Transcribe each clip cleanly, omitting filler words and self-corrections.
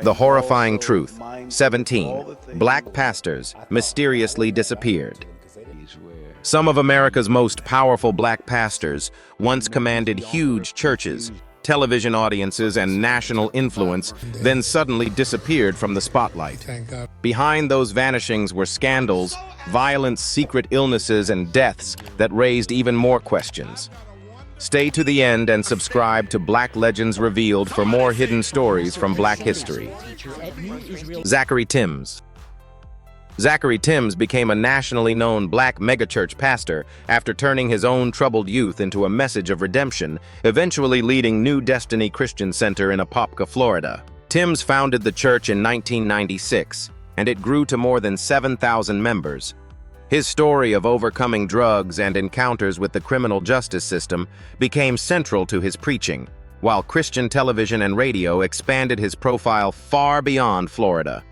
The horrifying truth. 17 black pastors mysteriously disappeared. Some of America's most powerful black pastors once commanded huge churches, television audiences, and national influence, then suddenly disappeared from the spotlight. Behind those vanishings were scandals, violence, secret illnesses, and deaths that raised even more questions. Stay to the end and subscribe to Black Legends Revealed for more hidden stories from Black history. Zachary Tims. Zachary Tims became a nationally known black megachurch pastor after turning his own troubled youth into a message of redemption, eventually leading New Destiny Christian Center in Apopka, Florida. Tims founded the church in 1996, and it grew to more than 7,000 members. His story of overcoming drugs and encounters with the criminal justice system became central to his preaching, while Christian television and radio expanded his profile far beyond Florida.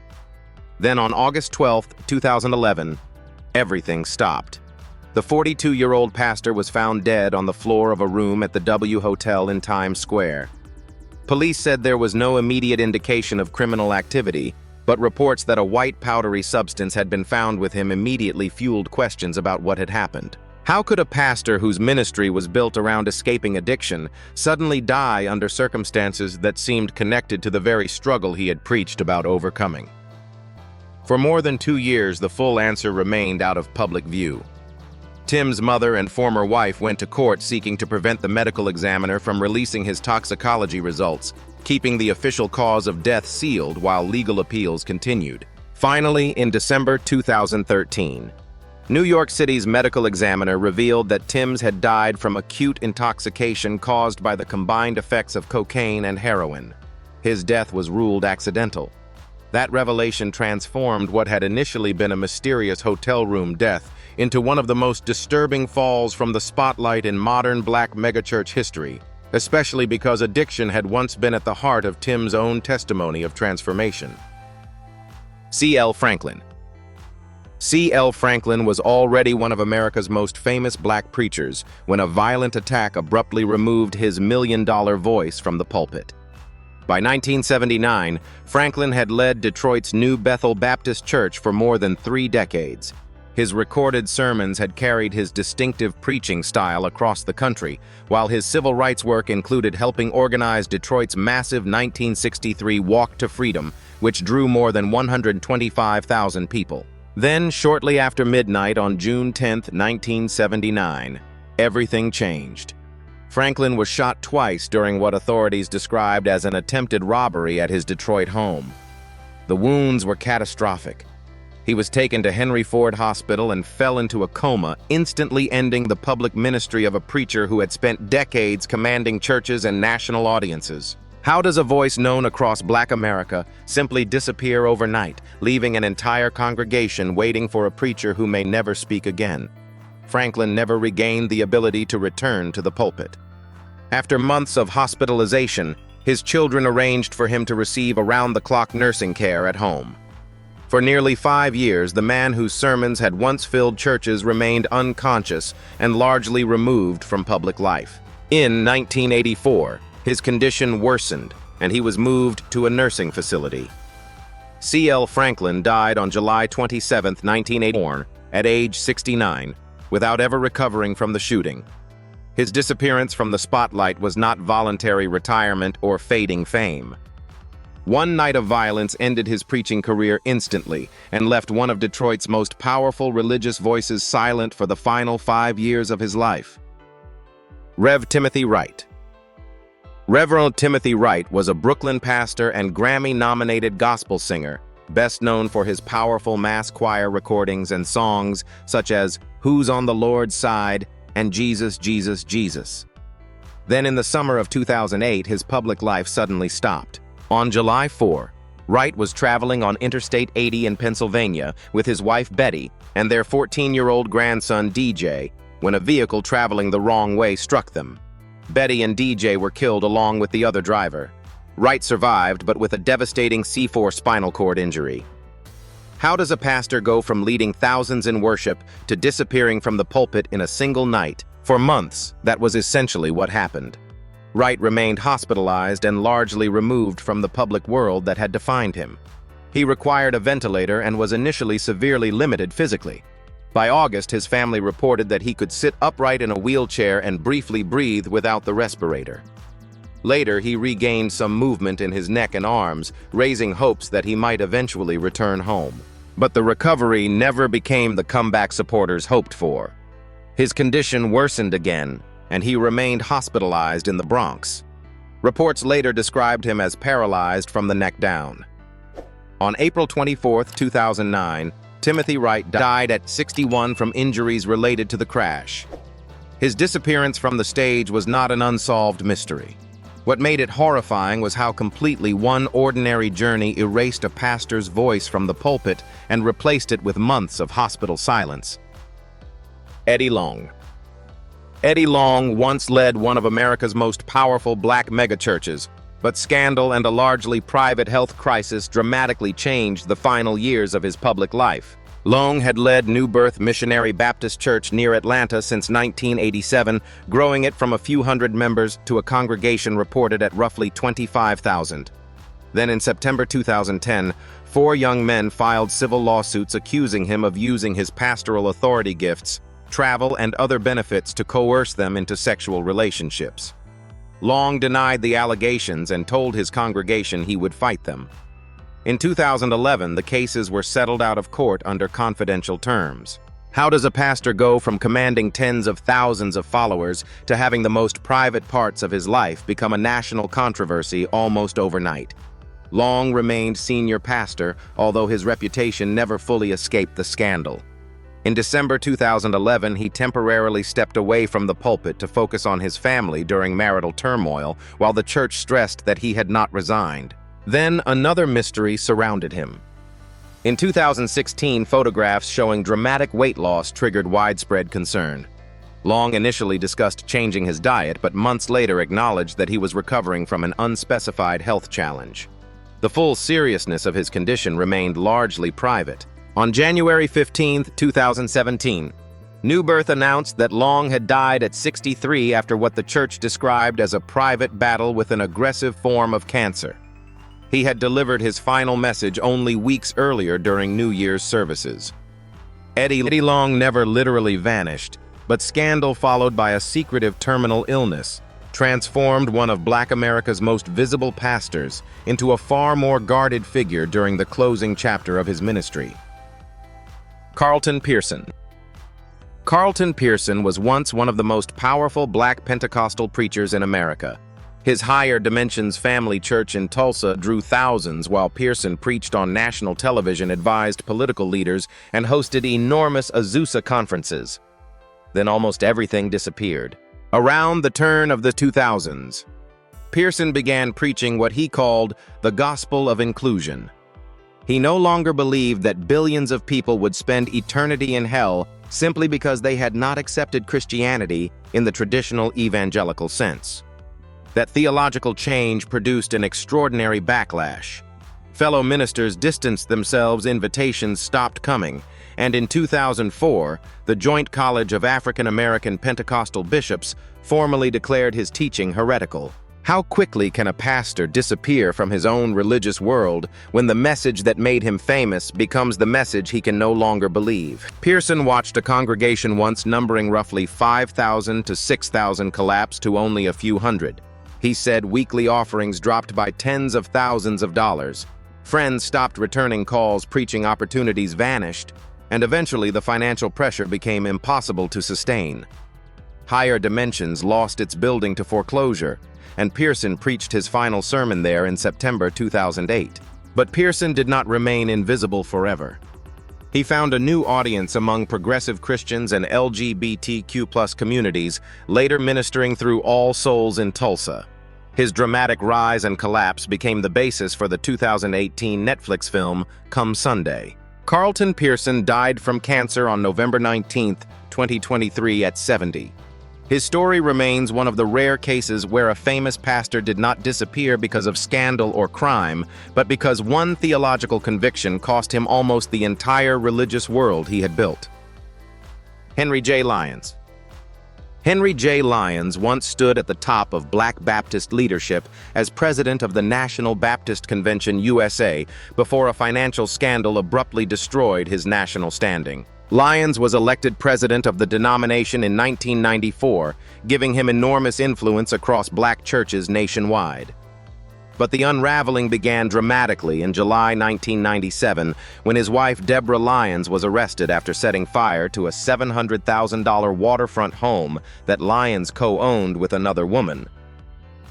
Then on August 12, 2011, everything stopped. The 42-year-old pastor was found dead on the floor of a room at the W Hotel in Times Square. Police said there was no immediate indication of criminal activity, but reports that a white powdery substance had been found with him immediately fueled questions about what had happened. How could a pastor whose ministry was built around escaping addiction suddenly die under circumstances that seemed connected to the very struggle he had preached about overcoming? For more than 2 years, the full answer remained out of public view. Tim's mother and former wife went to court seeking to prevent the medical examiner from releasing his toxicology results, keeping the official cause of death sealed while legal appeals continued. Finally, in December 2013, New York City's medical examiner revealed that Tims had died from acute intoxication caused by the combined effects of cocaine and heroin. His death was ruled accidental. That revelation transformed what had initially been a mysterious hotel room death into one of the most disturbing falls from the spotlight in modern black megachurch history, especially because addiction had once been at the heart of Tim's own testimony of transformation. C.L. Franklin. C.L. Franklin was already one of America's most famous black preachers when a violent attack abruptly removed his million-dollar voice from the pulpit. By 1979, Franklin had led Detroit's New Bethel Baptist Church for more than 3 decades. His recorded sermons had carried his distinctive preaching style across the country, while his civil rights work included helping organize Detroit's massive 1963 Walk to Freedom, which drew more than 125,000 people. Then, shortly after midnight on June 10, 1979, everything changed. Franklin was shot twice during what authorities described as an attempted robbery at his Detroit home. The wounds were catastrophic. He was taken to Henry Ford Hospital and fell into a coma, instantly ending the public ministry of a preacher who had spent decades commanding churches and national audiences. How does a voice known across Black America simply disappear overnight, leaving an entire congregation waiting for a preacher who may never speak again? Franklin never regained the ability to return to the pulpit. After months of hospitalization, his children arranged for him to receive around-the-clock nursing care at home. For nearly 5 years, the man whose sermons had once filled churches remained unconscious and largely removed from public life. In 1984, his condition worsened, and he was moved to a nursing facility. C.L. Franklin died on July 27, 1984, at age 69, without ever recovering from the shooting. His disappearance from the spotlight was not voluntary retirement or fading fame. One night of violence ended his preaching career instantly and left one of Detroit's most powerful religious voices silent for the final 5 years of his life. Rev. Timothy Wright. Reverend Timothy Wright was a Brooklyn pastor and Grammy-nominated gospel singer, best known for his powerful mass choir recordings and songs such as "Who's on the Lord's Side" and "Jesus, Jesus, Jesus." Then in the summer of 2008, his public life suddenly stopped. On July 4, Wright was traveling on Interstate 80 in Pennsylvania with his wife Betty and their 14-year-old grandson DJ when a vehicle traveling the wrong way struck them. Betty and DJ were killed along with the other driver. Wright survived, but with a devastating C4 spinal cord injury. How does a pastor go from leading thousands in worship to disappearing from the pulpit in a single night? For months, that was essentially what happened. Wright remained hospitalized and largely removed from the public world that had defined him. He required a ventilator and was initially severely limited physically. By August, his family reported that he could sit upright in a wheelchair and briefly breathe without the respirator. Later, he regained some movement in his neck and arms, raising hopes that he might eventually return home. But the recovery never became the comeback supporters hoped for. His condition worsened again, and he remained hospitalized in the Bronx. Reports later described him as paralyzed from the neck down. On April 24, 2009, Timothy Wright died at 61 from injuries related to the crash. His disappearance from the stage was not an unsolved mystery. What made it horrifying was how completely one ordinary journey erased a pastor's voice from the pulpit and replaced it with months of hospital silence. Eddie Long. Eddie Long once led one of America's most powerful black megachurches, but scandal and a largely private health crisis dramatically changed the final years of his public life. Long had led New Birth Missionary Baptist Church near Atlanta since 1987, growing it from a few hundred members to a congregation reported at roughly 25,000. Then in September 2010, 4 young men filed civil lawsuits accusing him of using his pastoral authority gifts, travel, and other benefits to coerce them into sexual relationships. Long denied the allegations and told his congregation he would fight them. In 2011, the cases were settled out of court under confidential terms. How does a pastor go from commanding tens of thousands of followers to having the most private parts of his life become a national controversy almost overnight? Long remained senior pastor, although his reputation never fully escaped the scandal. In December 2011, he temporarily stepped away from the pulpit to focus on his family during marital turmoil, while the church stressed that he had not resigned. Then another mystery surrounded him. In 2016, photographs showing dramatic weight loss triggered widespread concern. Long initially discussed changing his diet, but months later acknowledged that he was recovering from an unspecified health challenge. The full seriousness of his condition remained largely private. On January 15, 2017, New Birth announced that Long had died at 63 after what the church described as a private battle with an aggressive form of cancer. He had delivered his final message only weeks earlier during New Year's services. Eddie Long never literally vanished, but scandal followed by a secretive terminal illness transformed one of Black America's most visible pastors into a far more guarded figure during the closing chapter of his ministry. Carlton Pearson. Carlton Pearson was once one of the most powerful Black Pentecostal preachers in America. His Higher Dimensions Family Church in Tulsa drew thousands while Pearson preached on national television, advised political leaders, and hosted enormous Azusa conferences. Then almost everything disappeared. Around the turn of the 2000s, Pearson began preaching what he called the gospel of inclusion. He no longer believed that billions of people would spend eternity in hell simply because they had not accepted Christianity in the traditional evangelical sense. That theological change produced an extraordinary backlash. Fellow ministers distanced themselves, invitations stopped coming, and in 2004, the Joint College of African American Pentecostal Bishops formally declared his teaching heretical. How quickly can a pastor disappear from his own religious world when the message that made him famous becomes the message he can no longer believe? Pearson watched a congregation once numbering roughly 5,000 to 6,000 collapse to only a few hundred. He said weekly offerings dropped by tens of thousands of dollars. Friends stopped returning calls, preaching opportunities vanished, and eventually the financial pressure became impossible to sustain. Higher Dimensions lost its building to foreclosure, and Pearson preached his final sermon there in September 2008. But Pearson did not remain invisible forever. He found a new audience among progressive Christians and LGBTQ+ communities, later ministering through All Souls in Tulsa. His dramatic rise and collapse became the basis for the 2018 Netflix film Come Sunday. Carlton Pearson died from cancer on November 19, 2023 at 70. His story remains one of the rare cases where a famous pastor did not disappear because of scandal or crime, but because one theological conviction cost him almost the entire religious world he had built. Henry J. Lyons. Henry J. Lyons once stood at the top of Black Baptist leadership as president of the National Baptist Convention USA before a financial scandal abruptly destroyed his national standing. Lyons was elected president of the denomination in 1994, giving him enormous influence across black churches nationwide. But the unraveling began dramatically in July 1997 when his wife Deborah Lyons was arrested after setting fire to a $700,000 waterfront home that Lyons co-owned with another woman.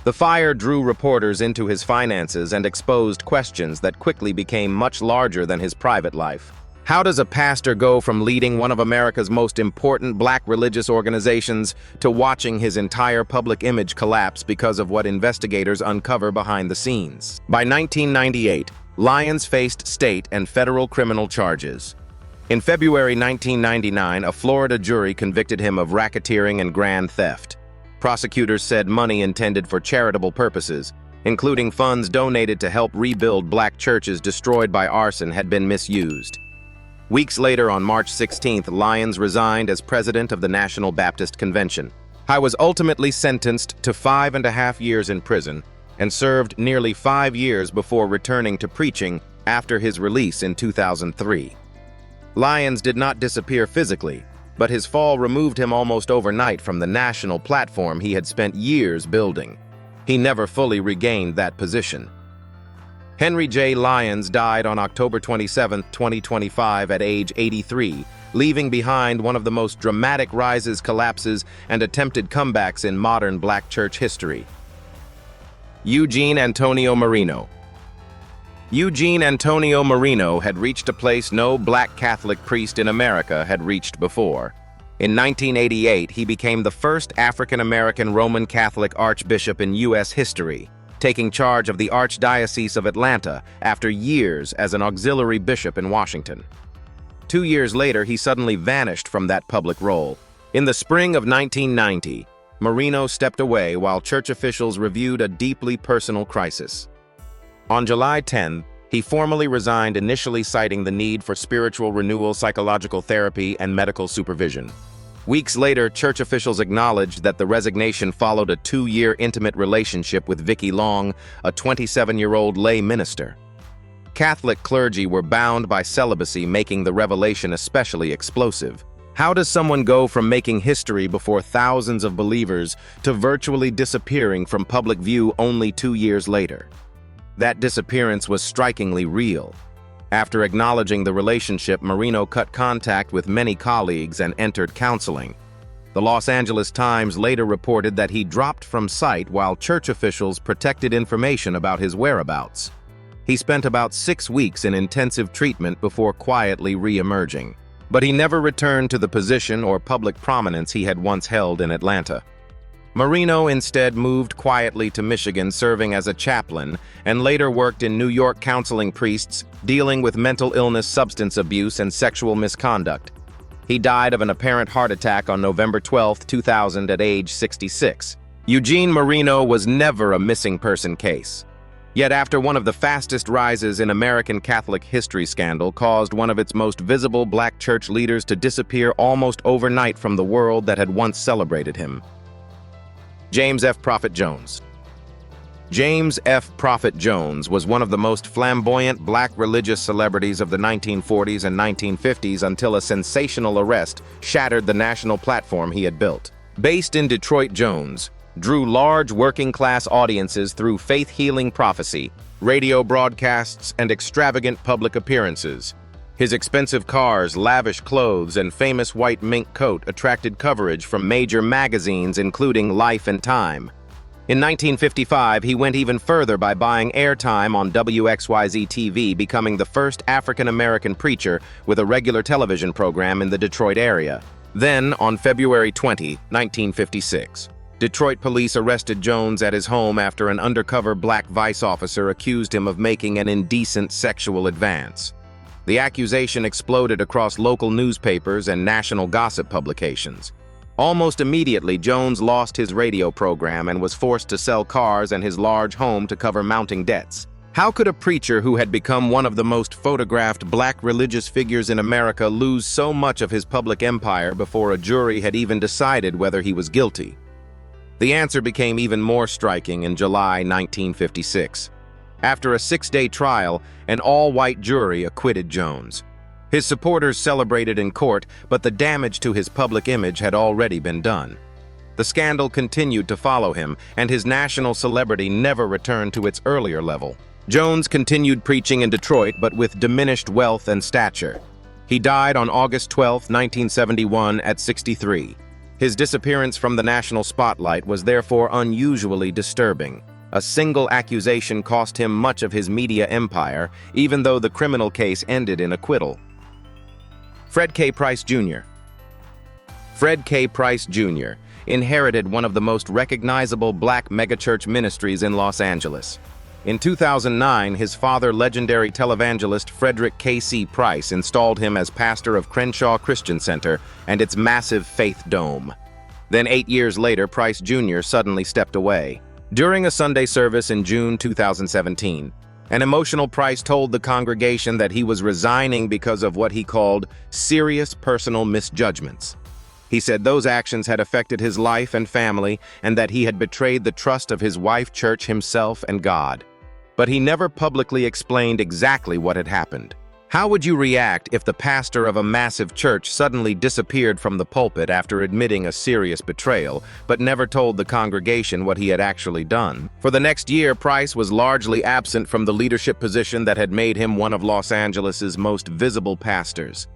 The fire drew reporters into his finances and exposed questions that quickly became much larger than his private life. How does a pastor go from leading one of America's most important black religious organizations to watching his entire public image collapse because of what investigators uncover behind the scenes? By 1998, Lyons faced state and federal criminal charges. In February 1999, a Florida jury convicted him of racketeering and grand theft. Prosecutors said money intended for charitable purposes, including funds donated to help rebuild black churches destroyed by arson, had been misused. Weeks later, on March 16th, Lyons resigned as president of the National Baptist Convention. He was ultimately sentenced to 5.5 years in prison and served nearly 5 years before returning to preaching after his release in 2003. Lyons did not disappear physically, but his fall removed him almost overnight from the national platform he had spent years building. He never fully regained that position. Henry J. Lyons died on October 27, 2025 at age 83, leaving behind one of the most dramatic rises, collapses, and attempted comebacks in modern black church history. Eugene Antonio Marino. Eugene Antonio Marino had reached a place no black Catholic priest in America had reached before. In 1988, he became the first African-American Roman Catholic archbishop in U.S. history, taking charge of the Archdiocese of Atlanta after years as an auxiliary bishop in Washington. 2 years later, he suddenly vanished from that public role. In the spring of 1990, Marino stepped away while church officials reviewed a deeply personal crisis. On July 10, he formally resigned, initially citing the need for spiritual renewal, psychological therapy, and medical supervision. Weeks later, church officials acknowledged that the resignation followed a 2-year intimate relationship with Vicki Long, a 27-year-old lay minister. Catholic clergy were bound by celibacy, making the revelation especially explosive. How does someone go from making history before thousands of believers to virtually disappearing from public view only 2 years later? That disappearance was strikingly real. After acknowledging the relationship, Marino cut contact with many colleagues and entered counseling. The Los Angeles Times later reported that he dropped from sight while church officials protected information about his whereabouts. He spent about 6 weeks in intensive treatment before quietly re-emerging, but he never returned to the position or public prominence he had once held in Atlanta. Marino instead moved quietly to Michigan, serving as a chaplain, and later worked in New York counseling priests, dealing with mental illness, substance abuse, and sexual misconduct. He died of an apparent heart attack on November 12, 2000 at age 66. Eugene Marino was never a missing person case. Yet after one of the fastest rises in American Catholic history, scandal caused one of its most visible black church leaders to disappear almost overnight from the world that had once celebrated him. James F. Prophet Jones. James F. Prophet Jones was one of the most flamboyant black religious celebrities of the 1940s and 1950s until a sensational arrest shattered the national platform he had built. Based in Detroit, Jones drew large working-class audiences through faith-healing prophecy, radio broadcasts, and extravagant public appearances. His expensive cars, lavish clothes, and famous white mink coat attracted coverage from major magazines including Life and Time. In 1955, he went even further by buying airtime on WXYZ-TV, becoming the first African-American preacher with a regular television program in the Detroit area. Then, on February 20, 1956, Detroit police arrested Jones at his home after an undercover black vice officer accused him of making an indecent sexual advance. The accusation exploded across local newspapers and national gossip publications. Almost immediately, Jones lost his radio program and was forced to sell cars and his large home to cover mounting debts. How could a preacher who had become one of the most photographed black religious figures in America lose so much of his public empire before a jury had even decided whether he was guilty? The answer became even more striking in July 1956. After a 6-day trial, an all-white jury acquitted Jones. His supporters celebrated in court, but the damage to his public image had already been done. The scandal continued to follow him, and his national celebrity never returned to its earlier level. Jones continued preaching in Detroit, but with diminished wealth and stature. He died on August 12, 1971, at 63. His disappearance from the national spotlight was therefore unusually disturbing. A single accusation cost him much of his media empire, even though the criminal case ended in acquittal. Fred K. Price Jr. Fred K. Price Jr. inherited one of the most recognizable black megachurch ministries in Los Angeles. In 2009, his father, legendary televangelist Frederick K.C. Price, installed him as pastor of Crenshaw Christian Center and its massive Faith Dome. Then 8 years later, Price Jr. suddenly stepped away. During a Sunday service in June 2017, an emotional Price told the congregation that he was resigning because of what he called serious personal misjudgments. He said those actions had affected his life and family and that he had betrayed the trust of his wife, church, himself, and God. But he never publicly explained exactly what had happened. How would you react if the pastor of a massive church suddenly disappeared from the pulpit after admitting a serious betrayal, but never told the congregation what he had actually done? For the next year, Price was largely absent from the leadership position that had made him one of Los Angeles's most visible pastors.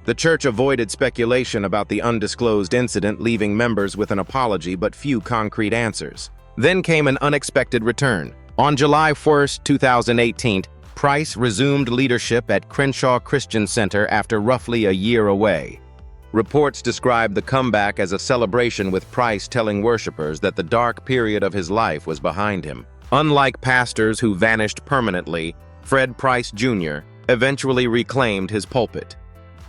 The church avoided speculation about the undisclosed incident, leaving members with an apology but few concrete answers. Then came an unexpected return. On July 1, 2018, Price resumed leadership at Crenshaw Christian Center after roughly a year away. Reports describe the comeback as a celebration, with Price telling worshipers that the dark period of his life was behind him. Unlike pastors who vanished permanently, Fred Price Jr. eventually reclaimed his pulpit.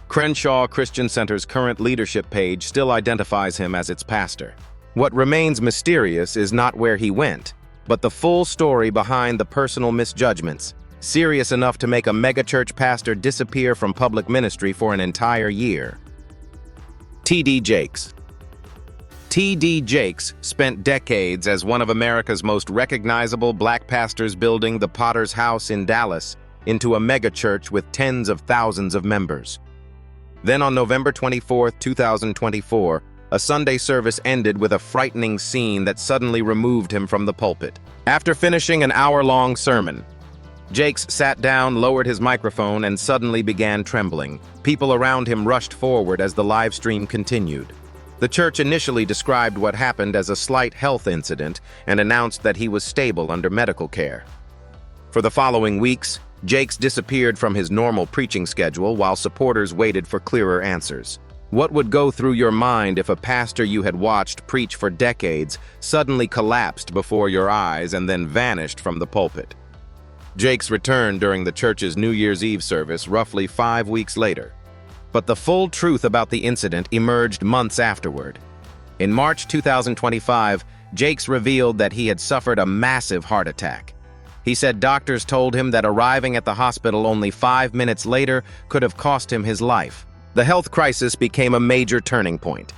Crenshaw Christian Center's current leadership page still identifies him as its pastor. What remains mysterious is not where he went, but the full story behind the personal misjudgments, serious enough to make a megachurch pastor disappear from public ministry for an entire year. T.D. Jakes. T.D. Jakes spent decades as one of America's most recognizable black pastors, building the Potter's House in Dallas into a megachurch with tens of thousands of members. Then on November 24, 2024, a Sunday service ended with a frightening scene that suddenly removed him from the pulpit. After finishing an hour-long sermon, Jakes sat down, lowered his microphone, and suddenly began trembling. People around him rushed forward as the live stream continued. The church initially described what happened as a slight health incident and announced that he was stable under medical care. For the following weeks, Jakes disappeared from his normal preaching schedule while supporters waited for clearer answers. What would go through your mind if a pastor you had watched preach for decades suddenly collapsed before your eyes and then vanished from the pulpit? Jakes returned during the church's New Year's Eve service roughly 5 weeks later. But the full truth about the incident emerged months afterward. In March 2025, Jakes revealed that he had suffered a massive heart attack. He said doctors told him that arriving at the hospital only 5 minutes later could have cost him his life. The health crisis became a major turning point.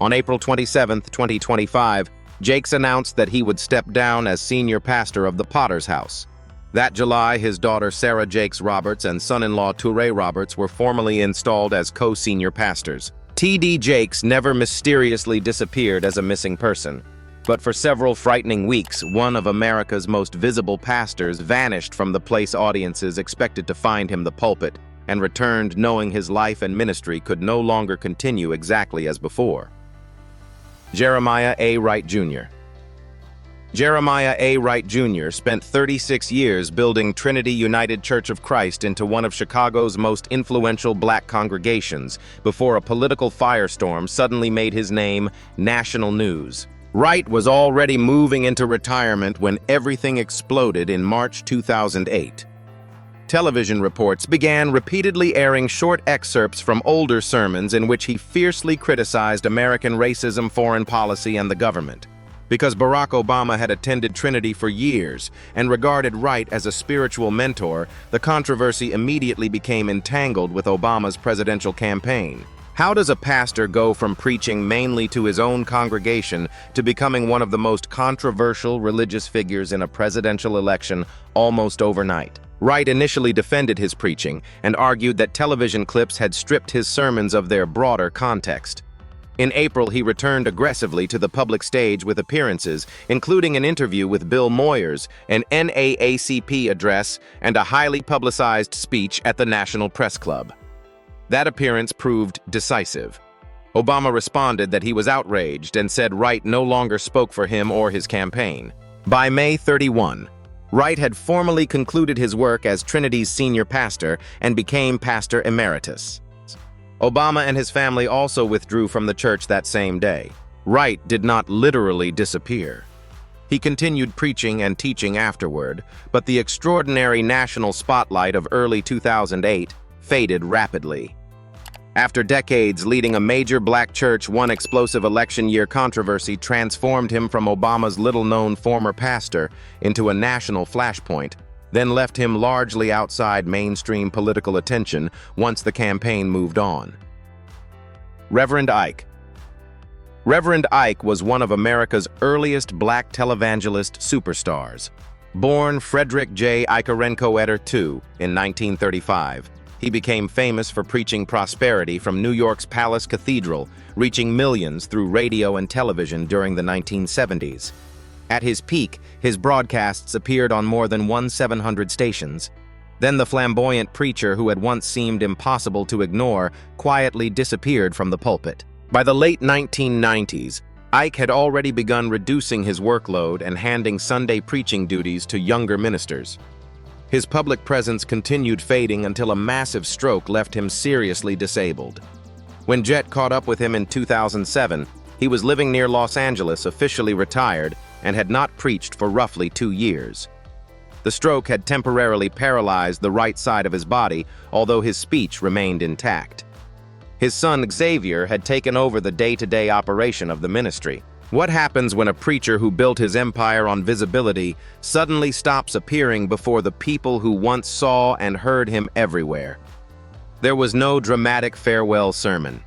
On April 27, 2025, Jakes announced that he would step down as senior pastor of the Potter's House. That July, his daughter Sarah Jakes Roberts and son-in-law Touré Roberts were formally installed as co-senior pastors. T.D. Jakes never mysteriously disappeared as a missing person, but for several frightening weeks, one of America's most visible pastors vanished from the place audiences expected to find him the pulpit, and returned knowing his life and ministry could no longer continue exactly as before. Jeremiah A. Wright Jr. Jeremiah A. Wright Jr. spent 36 years building Trinity United Church of Christ into one of Chicago's most influential black congregations before a political firestorm suddenly made his name national news. Wright was already moving into retirement when everything exploded in March 2008. Television reports began repeatedly airing short excerpts from older sermons in which he fiercely criticized American racism, foreign policy, and the government. Because Barack Obama had attended Trinity for years and regarded Wright as a spiritual mentor, the controversy immediately became entangled with Obama's presidential campaign. How does a pastor go from preaching mainly to his own congregation to becoming one of the most controversial religious figures in a presidential election almost overnight? Wright initially defended his preaching and argued that television clips had stripped his sermons of their broader context. In April, he returned aggressively to the public stage with appearances, including an interview with Bill Moyers, an NAACP address, and a highly publicized speech at the National Press Club. That appearance proved decisive. Obama responded that he was outraged and said Wright no longer spoke for him or his campaign. By May 31, Wright had formally concluded his work as Trinity's senior pastor and became pastor emeritus. Obama and his family also withdrew from the church that same day. Wright did not literally disappear. He continued preaching and teaching afterward, but the extraordinary national spotlight of early 2008 faded rapidly. After decades leading a major black church, one explosive election year controversy transformed him from Obama's little-known former pastor into a national flashpoint, then left him largely outside mainstream political attention once the campaign moved on. Reverend Ike. Reverend Ike was one of America's earliest black televangelist superstars. Born Frederick J. Ikarenko Eder II in 1935, he became famous for preaching prosperity from New York's Palace Cathedral, reaching millions through radio and television during the 1970s. At his peak, his broadcasts appeared on more than 1,700 stations. Then the flamboyant preacher who had once seemed impossible to ignore quietly disappeared from the pulpit. By the late 1990s, Ike had already begun reducing his workload and handing Sunday preaching duties to younger ministers. His public presence continued fading until a massive stroke left him seriously disabled. When Jet caught up with him in 2007, he was living near Los Angeles, officially retired, and had not preached for roughly 2 years. The stroke had temporarily paralyzed the right side of his body, although his speech remained intact. His son Xavier had taken over the day-to-day operation of the ministry. What happens when a preacher who built his empire on visibility suddenly stops appearing before the people who once saw and heard him everywhere? There was no dramatic farewell sermon.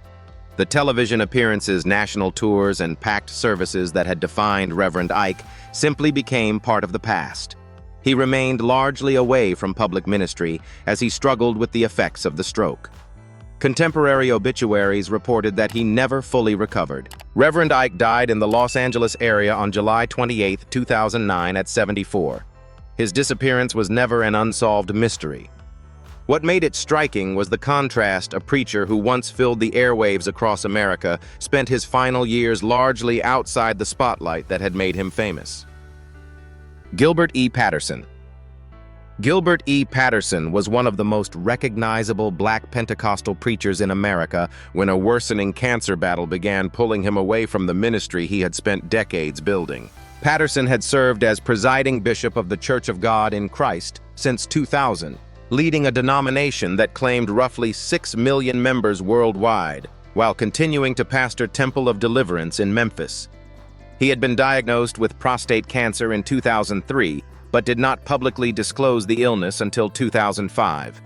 The television appearances, national tours, and packed services that had defined Reverend Ike simply became part of the past. He remained largely away from public ministry as he struggled with the effects of the stroke. Contemporary obituaries reported that he never fully recovered. Reverend Ike died in the Los Angeles area on July 28, 2009 at 74. His disappearance was never an unsolved mystery. What made it striking was the contrast. A preacher who once filled the airwaves across America spent his final years largely outside the spotlight that had made him famous. Gilbert E. Patterson. Gilbert E. Patterson was one of the most recognizable black Pentecostal preachers in America when a worsening cancer battle began pulling him away from the ministry he had spent decades building. Patterson had served as presiding bishop of the Church of God in Christ since 2000, leading a denomination that claimed roughly 6 million members worldwide, while continuing to pastor Temple of Deliverance in Memphis. He had been diagnosed with prostate cancer in 2003, but did not publicly disclose the illness until 2005.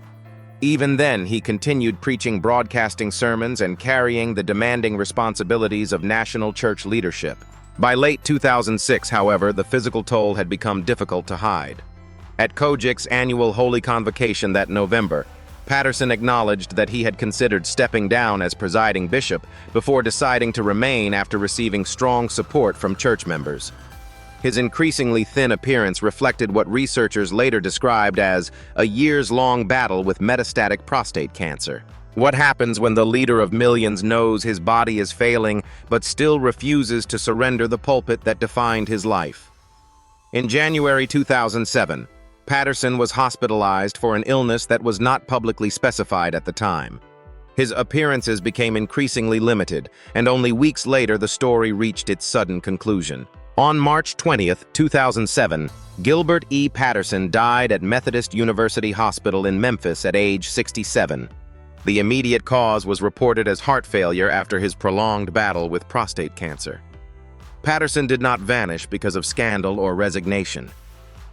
Even then, he continued preaching, broadcasting sermons, and carrying the demanding responsibilities of national church leadership. By late 2006, however, the physical toll had become difficult to hide. At Kojik's annual Holy Convocation that November, Patterson acknowledged that he had considered stepping down as presiding bishop before deciding to remain after receiving strong support from church members. His increasingly thin appearance reflected what researchers later described as a years-long battle with metastatic prostate cancer. What happens when the leader of millions knows his body is failing but still refuses to surrender the pulpit that defined his life? In January 2007, Patterson was hospitalized for an illness that was not publicly specified at the time. His appearances became increasingly limited, and only weeks later the story reached its sudden conclusion. On March 20, 2007, Gilbert E. Patterson died at Methodist University Hospital in Memphis at age 67. The immediate cause was reported as heart failure after his prolonged battle with prostate cancer. Patterson did not vanish because of scandal or resignation.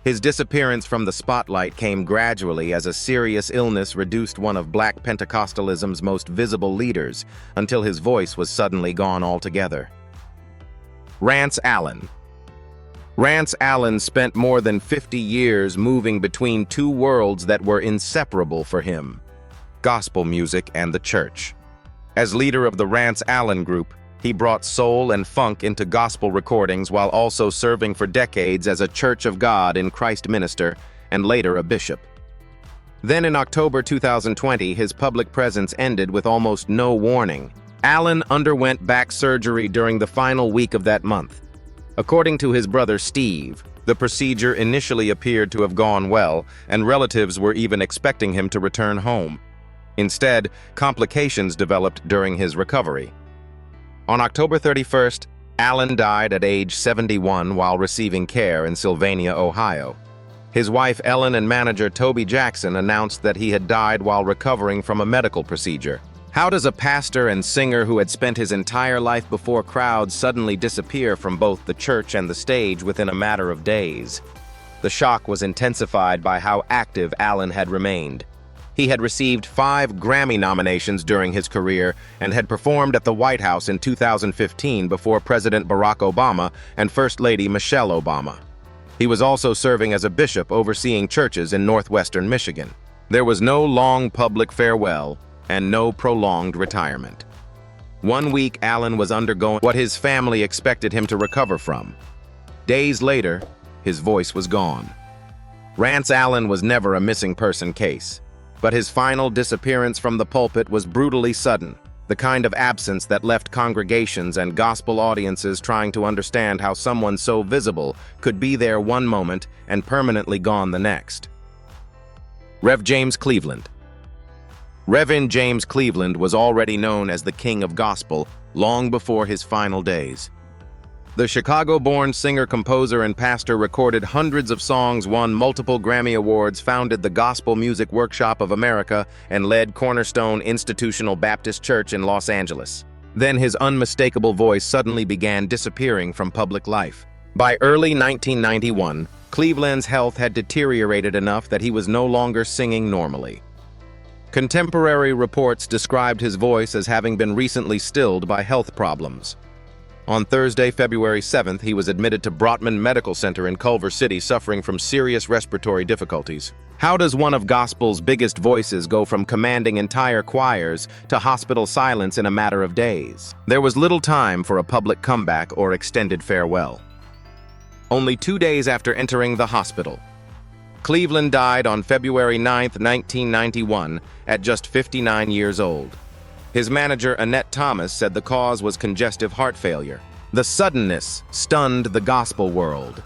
His disappearance from the spotlight came gradually as a serious illness reduced one of Black Pentecostalism's most visible leaders until his voice was suddenly gone altogether. Rance Allen. Rance Allen spent more than 50 years moving between two worlds that were inseparable for him: gospel music and the church. As leader of the Rance Allen Group, he brought soul and funk into gospel recordings while also serving for decades as a Church of God in Christ minister and later a bishop. Then in October 2020, his public presence ended with almost no warning. Allen underwent back surgery during the final week of that month. According to his brother Steve, the procedure initially appeared to have gone well, and relatives were even expecting him to return home. Instead, complications developed during his recovery. On October 31st, Allen died at age 71 while receiving care in Sylvania, Ohio. His wife Ellen and manager Toby Jackson announced that he had died while recovering from a medical procedure. How does a pastor and singer who had spent his entire life before crowds suddenly disappear from both the church and the stage within a matter of days? The shock was intensified by how active Allen had remained. He had received 5 Grammy nominations during his career and had performed at the White House in 2015 before President Barack Obama and First Lady Michelle Obama. He was also serving as a bishop overseeing churches in northwestern Michigan. There was no long public farewell and no prolonged retirement. 1 week, Allen was undergoing what his family expected him to recover from. Days later, his voice was gone. Rance Allen was never a missing person case, but his final disappearance from the pulpit was brutally sudden, the kind of absence that left congregations and gospel audiences trying to understand how someone so visible could be there one moment and permanently gone the next. Rev. James Cleveland. Reverend James Cleveland was already known as the King of Gospel long before his final days. The Chicago-born singer, composer, and pastor recorded hundreds of songs, won multiple Grammy Awards, founded the Gospel Music Workshop of America, and led Cornerstone Institutional Baptist Church in Los Angeles. Then his unmistakable voice suddenly began disappearing from public life. By early 1991, Cleveland's health had deteriorated enough that he was no longer singing normally. Contemporary reports described his voice as having been recently stilled by health problems. On Thursday, February 7th, he was admitted to Brotman Medical Center in Culver City suffering from serious respiratory difficulties. How does one of gospel's biggest voices go from commanding entire choirs to hospital silence in a matter of days? There was little time for a public comeback or extended farewell. Only 2 days after entering the hospital, Cleveland died on February 9, 1991, at just 59 years old. His manager, Annette Thomas, said the cause was congestive heart failure. The suddenness stunned the gospel world.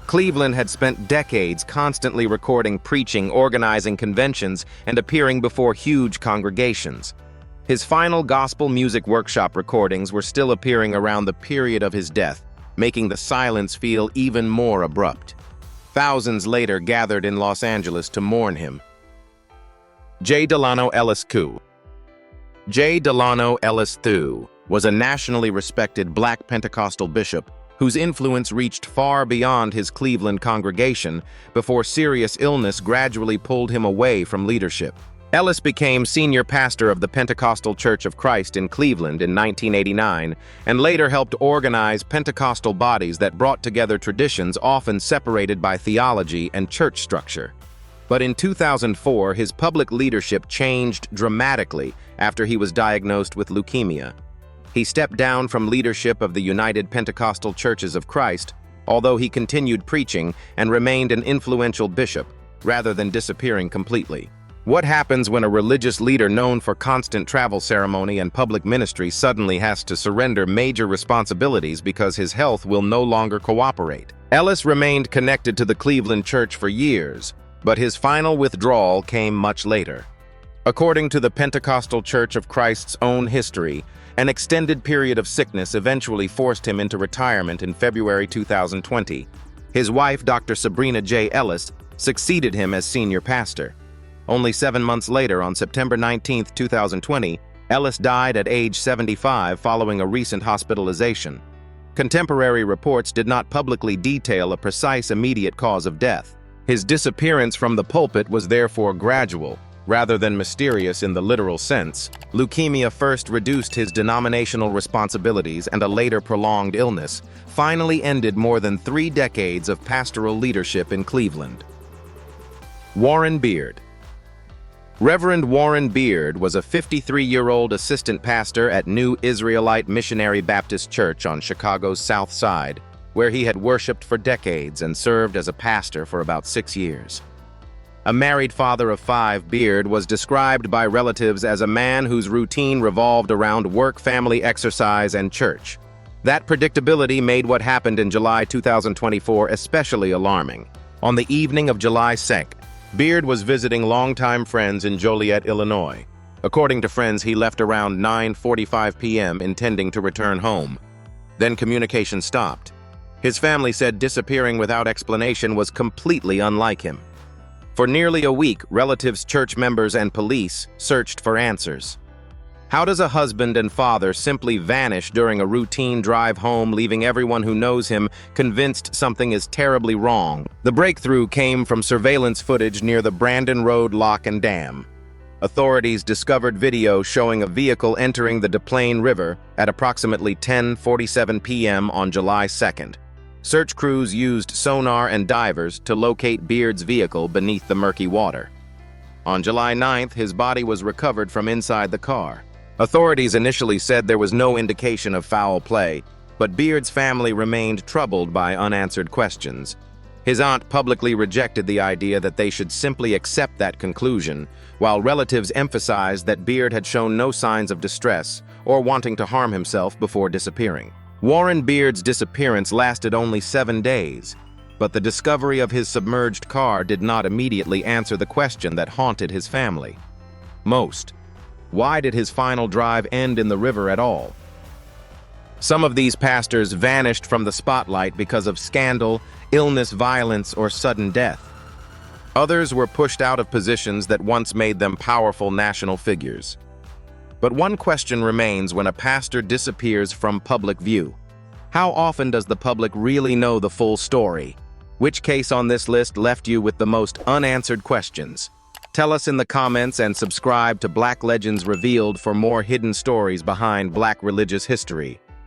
Cleveland had spent decades constantly recording, preaching, organizing conventions, and appearing before huge congregations. His final gospel music workshop recordings were still appearing around the period of his death, making the silence feel even more abrupt. Thousands later gathered in Los Angeles to mourn him. J. Delano Ellis II. J. Delano Ellis II was a nationally respected Black Pentecostal bishop whose influence reached far beyond his Cleveland congregation before serious illness gradually pulled him away from leadership. Ellis became senior pastor of the Pentecostal Church of Christ in Cleveland in 1989 and later helped organize Pentecostal bodies that brought together traditions often separated by theology and church structure. But in 2004, his public leadership changed dramatically after he was diagnosed with leukemia. He stepped down from leadership of the United Pentecostal Churches of Christ, although he continued preaching and remained an influential bishop, rather than disappearing completely. What happens when a religious leader known for constant travel ceremony and public ministry suddenly has to surrender major responsibilities because his health will no longer cooperate? Ellis remained connected to the Cleveland church for years, but his final withdrawal came much later. According to the Pentecostal Church of Christ's own history, an extended period of sickness eventually forced him into retirement in February 2020. His wife, Dr. Sabrina J. Ellis, succeeded him as senior pastor. Only 7 months later, on September 19, 2020, Ellis died at age 75 following a recent hospitalization. Contemporary reports did not publicly detail a precise immediate cause of death. His disappearance from the pulpit was therefore gradual, rather than mysterious in the literal sense. Leukemia first reduced his denominational responsibilities, and a later prolonged illness finally ended more than 3 decades of pastoral leadership in Cleveland. Warren Beard. Reverend Warren Beard was a 53-year-old assistant pastor at New Israelite Missionary Baptist Church on Chicago's South Side, where he had worshiped for decades and served as a pastor for about 6 years. A married father of 5, Beard was described by relatives as a man whose routine revolved around work, family, exercise, and church. That predictability made what happened in July 2024 especially alarming. On the evening of July 2nd, Beard was visiting longtime friends in Joliet, Illinois. According to friends, he left around 9:45 p.m. intending to return home. Then communication stopped. His family said disappearing without explanation was completely unlike him. For nearly a week, relatives, church members, and police searched for answers. How does a husband and father simply vanish during a routine drive home, leaving everyone who knows him convinced something is terribly wrong? The breakthrough came from surveillance footage near the Brandon Road Lock and Dam. Authorities discovered video showing a vehicle entering the Des Plaines River at approximately 10:47 p.m. on July 2nd. Search crews used sonar and divers to locate Beard's vehicle beneath the murky water. On July 9th, his body was recovered from inside the car. Authorities initially said there was no indication of foul play, but Beard's family remained troubled by unanswered questions. His aunt publicly rejected the idea that they should simply accept that conclusion, while relatives emphasized that Beard had shown no signs of distress or wanting to harm himself before disappearing. Warren Beard's disappearance lasted only 7 days, but the discovery of his submerged car did not immediately answer the question that haunted his family. Why did his final drive end in the river at all? Some of these pastors vanished from the spotlight because of scandal, illness, violence, or sudden death. Others were pushed out of positions that once made them powerful national figures. But one question remains when a pastor disappears from public view. How often does the public really know the full story? Which case on this list left you with the most unanswered questions? Tell us in the comments and subscribe to Black Legends Revealed for more hidden stories behind Black religious history.